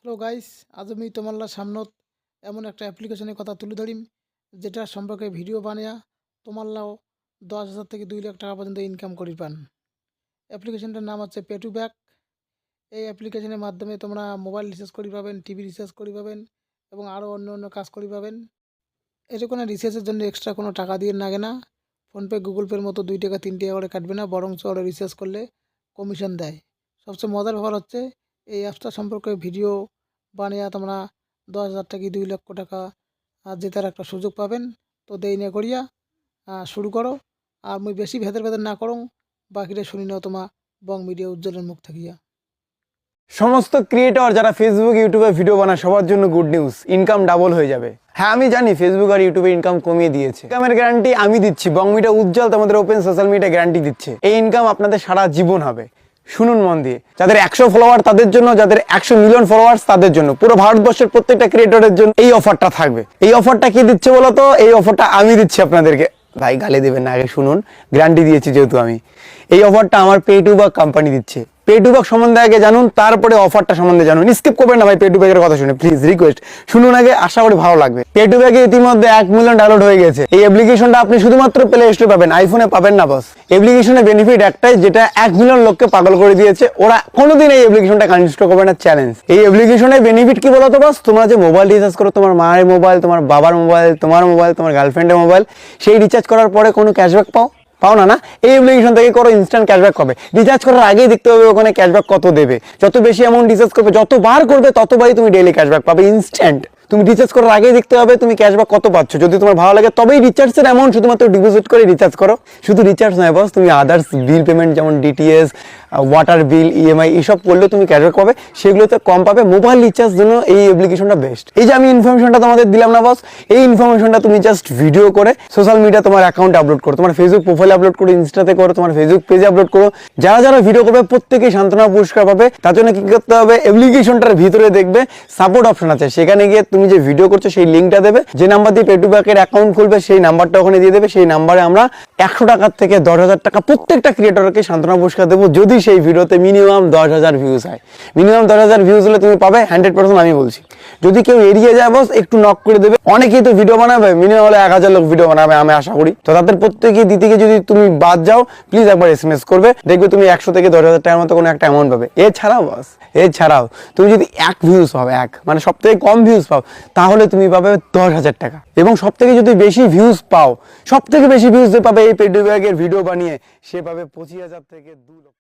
Hello guys, আজ আমি তোমার সামনত এমন একটা অ্যাপ্লিকেশনের কথা তুলে ধরিম যেটা সম্পর্কে ভিডিও বানিয়া তোমার 10,000 থেকে 2 লাখ টাকা পর্যন্ত ইনকাম করি পান। অ্যাপ্লিকেশনটার নাম হচ্ছে পে টু ব্যাক। এই অ্যাপ্লিকেশনের মাধ্যমে তোমরা মোবাইল রিচার্জ করি পাবেন, টিভি রিচার্জ করি পাবেন এবং আরও অন্য অন্য কাজ করি পাবেন। এটা কোনো রিচার্জের জন্য এক্সট্রা কোনো টাকা দিয়ে লাগে না। ফোনপে গুগল পের মতো 2 টাকা 3 টাকা করে কাটবে না, বরঞ্চ ওরা রিচার্জ করলে কমিশন দেয়। সবচেয়ে মজার ব্যাপার হচ্ছে এই অ্যাপসটা সম্পর্কে ভিডিও বানিয়ে তোমরা 10,000 থেকে 2 লক্ষ টাকা জেতার একটা সুযোগ পাবেন। তো দেরি না করিয়া শুরু করো। আর মুই বেশি ভেতর ভেতর না করো, বাকিটা শুনি নাও তোমা বং মিডিয়া উজ্জ্বলের মুখ থাকিয়া। সমস্ত ক্রিয়েটর যারা ফেসবুক ইউটিউবে ভিডিও বানায় সবার জন্য গুড নিউজ, ইনকাম ডাবল হয়ে যাবে। হ্যাঁ আমি জানি ফেসবুক আর ইউটিউবে ইনকাম কমিয়ে দিয়েছে, ইনকামের গ্যারান্টি আমি দিচ্ছি। বং মিডিয়া উজ্জ্বল তোমাদের ওপেন সোশ্যাল মিডিয়া গ্যারান্টি দিচ্ছে, এই ইনকাম আপনাদের সারা জীবন হবে। শুনুন মন দিয়ে, যাদের 100 ফলোয়ার তাদের জন্য, যাদের 100 মিলিয়ন ফলোয়ার্স তাদের জন্য, পুরো ভারতবর্ষের প্রত্যেকটা ক্রিয়েটরের জন্য এই অফারটা থাকবে। এই অফারটা কি দিচ্ছে বলতো? এই অফারটা আমি দিচ্ছি আপনাদেরকে। ভাই গালি দেবেন না, আগে শুনুন, গ্যারান্টি দিয়েছি যেহেতু আমি। এই অফারটা আমার পে টু ব্যাক কোম্পানি দিচ্ছে। পে টু ব্যাক সম্বন্ধে আগে জানুন, তারপরে অফারটা সম্বন্ধে জানুন। স্কিপ করবেন না ভাই পে টু ব্যাকের কথা শুনে, প্লিজ রিকোয়েস্ট শুনুন আগে, আশা করি ভালো লাগবে। পে টু ব্যাকে ইতিমধ্যে 1 মিলিয়ন ডাউনলোড হয়ে গেছে। এই অ্যাপ্লিকেশনটা আপনি শুধুমাত্র প্লে স্টোরে পাবেন, আইফোনে পাবেন না বস। অ্যাপ্লিকেশনের বেনিফিট একটাই, যেটা 1 মিলিয়ন লোককে পাগল করে দিয়েছে। ওরা কোনোদিন এই অ্যাপ্লিকেশনটা আনইনস্টল করবে না, চ্যালেঞ্জ। এই অ্যাপ্লিকেশনের বেনিফিট কি বলতো বস? তোমরা যে মোবাইল রিচার্জ করো, তোমার মায়ের মোবাইল, তোমার বাবার মোবাইল, তোমার মোবাইল, তোমার গার্লফ্রেন্ডের মোবাইল, সেই রিচার্জ করার পরে কোনো ক্যাশব্যাক পাও না। এই অ্যাপ্লিকেশন থেকে করো, ইনস্ট্যান্ট ক্যাশব্যাক পাবে। রিচার্জ করার আগেই দেখতে হবে ওখানে ক্যাশব্যাক কত দেবে। যত বেশি অ্যামাউন্ট রিচার্জ করবে, যতবার করবে ততবারই তুমি ডেইলি ক্যাশব্যাক পাবে, ইনস্ট্যান্ট। তুমি রিচার্জ করার আগেই দেখতে হবে তুমি ক্যাশব্যাক কত পাচ্ছ। যদি তোমার ভালো লাগে তবেই রিচার্জের অ্যামাউন্ট শুধুমাত্র ডিপোজিট করে রিচার্জ করো। শুধু রিচার্জ নয় বস, তুমি আদার্স বিল পেমেন্ট যেমন ডিটিএস, ওয়াটার বিল, ইএমআই এসব করলেও তুমি ক্যাশব্যাক পাবে, সেগুলোতে কম পাবে। মোবাইল রিচার্জ জন্য এই অ্যাপ্লিকেশনটা বেস্ট। এই যে আমি ইনফরমেশনটা তোমাদের দিলাম না বস, এই ইনফরমেশনটা তুমি জাস্ট ভিডিও করে সোশ্যাল মিডিয়া তোমার অ্যাকাউন্টে আপলোড করো, তোমার ফেসবুক প্রোফাইলে আপলোড করো, ইনস্টাতে করো, তোমার ফেসবুক পেজে আপলোড করো। যারা যারা ভিডিও করবে প্রত্যেকেই সান্ত্বনা পুরস্কার পাবে। তার জন্য কি করতে হবে? অ্যাপ্লিকেশনটার ভিতরে দেখবে সাপোর্ট অপশন আছে, সেখানে গিয়ে তুমি যে ভিডিও করছো সেই লিঙ্কটা দেবে। যে নাম্বার দিয়ে পে টু ব্যাকের অ্যাকাউন্ট খুলবে সেই নাম্বারটা ওখানে দিয়ে দেবে। সেই নাম্বারে আমরা 100 টাকা থেকে 10,000 টাকা প্রত্যেকটা ক্রিয়েটরকে সান্ত্বনা পুরস্কার দেবো, যদি সেই ভিডিওতে মিনিমাম 10,000 ভিউজ হয়। মিনিমাম 10,000 ভিউজ হলে তুমি পাবে 100%, আমি বলছি। যদি কেউ এড়িয়ে যায় বস, একটু নক করে দেবে। অনেকেই তো ভিডিও বানাবে, মিনিমাম হলে 1000 লোক ভিডিও বানাবে আমি আশা করি। তো তাদের প্রত্যেকে দিতে গিয়ে যদি তুমি বাদ যাও, প্লিজ একবার SMS করবে, দেখবে তুমি 100 থেকে 10,000 টাকার মতো কোনো একটা অ্যামাউন্ট পাবে। এছাড়াও তুমি যদি 1 ভিউজ পাও, মানে সব থেকে কম ভিউজ পাও, তাহলে তুমি পাবে 10,000 টাকা। এবং সব থেকে যদি বেশি ভিউজ পাও, সব থেকে বেশি ভিউজ যে পাবে এই পে টু ব্যাকের ভিডিও বানিয়ে, সে পাবে 25,000 থেকে 2 লক্ষ।